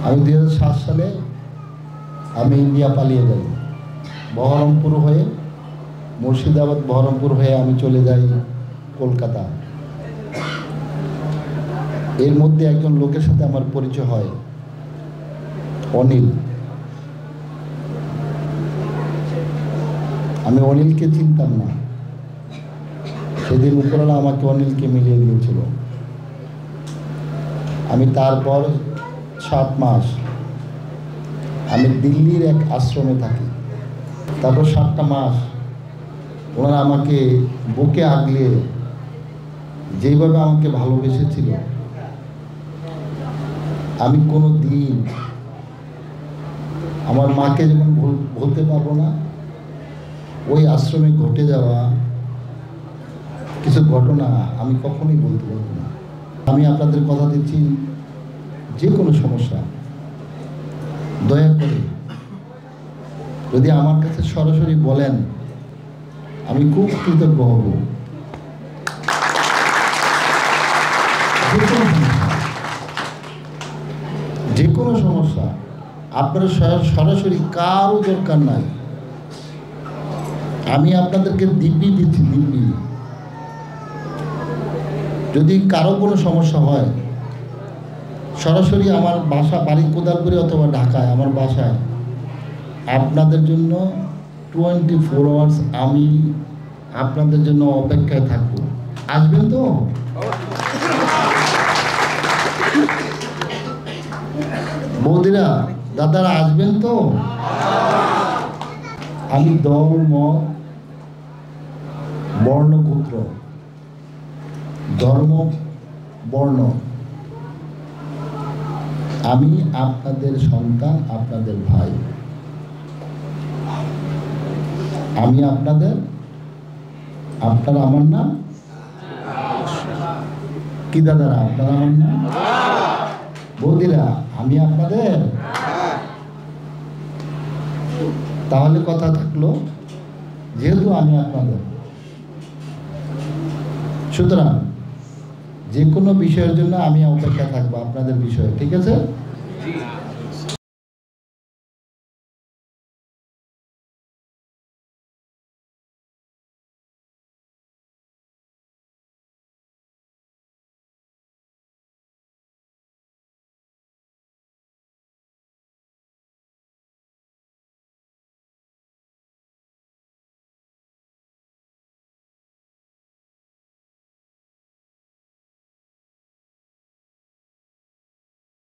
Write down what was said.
আমি 2007 সালে আমি ইন্ডিয়া পালিয়ে যাই, বহরমপুর হয়ে, মুর্শিদাবাদ বহরমপুর হয়ে আমি চলে যাই কলকাতা। এর মধ্যে একজন লোকের সাথে আমার পরিচয় হয়, অনিল। আমি অনিলকে চিনতাম না, সেদিন উপরওয়ালা আমাকে অনিলকে মিলিয়ে দিয়েছিল। আমি তারপর 7 মাস আমি দিল্লির এক আশ্রমে থাকি। তারপর 7টা মাস ওনারা আমাকে বুকে আগলিয়ে যেইভাবে আমাকে ভালোবেসেছিল, আমি কোনো দিন আমার মাকে যেমন ভুলতে পারবো না, ওই আশ্রমে ঘটে যাওয়া কিছু ঘটনা আমি কখনোই বলতে পারবো না। আমি আপনাদের কথা দিচ্ছি, যে কোনো সমস্যা দয়া করে যদি আমার কাছে সরাসরি বলেন, আমি খুব কৃতজ্ঞ হব। যে কোনো সমস্যা আপনারা সরাসরি, কারও দরকার নাই। আমি আপনাদেরকে দিব্যি দিচ্ছি, দিব্যি। যদি কারো কোনো সমস্যা হয়, সরাসরি আমার বাসা বাড়ি কোদালপুরে অথবা ঢাকায় আমার বাসায় আপনাদের জন্য 24 আওয়ার্স আমি আপনাদের জন্য অপেক্ষায় থাকবো। আসবেন তো? বৌদিরা, দাদারা আসবেন তো? আমি দল, মত, বর্ণ, গোত্র, ধর্ম, বর্ণ, আমি আপনাদের সন্তান, আপনাদের ভাই। আমি আপনাদের, আপনারা আমার নাম কি? দাদারা, আপনারা আমার নাম? বৌদিরা, আমি আপনাদের। তাহলে কথা থাকলো, যেহেতু আমি আপনাদের, সুতরাং যে কোনো বিষয়ের জন্য আমি অপেক্ষা থাকবো আপনাদের বিষয়ে। ঠিক আছে?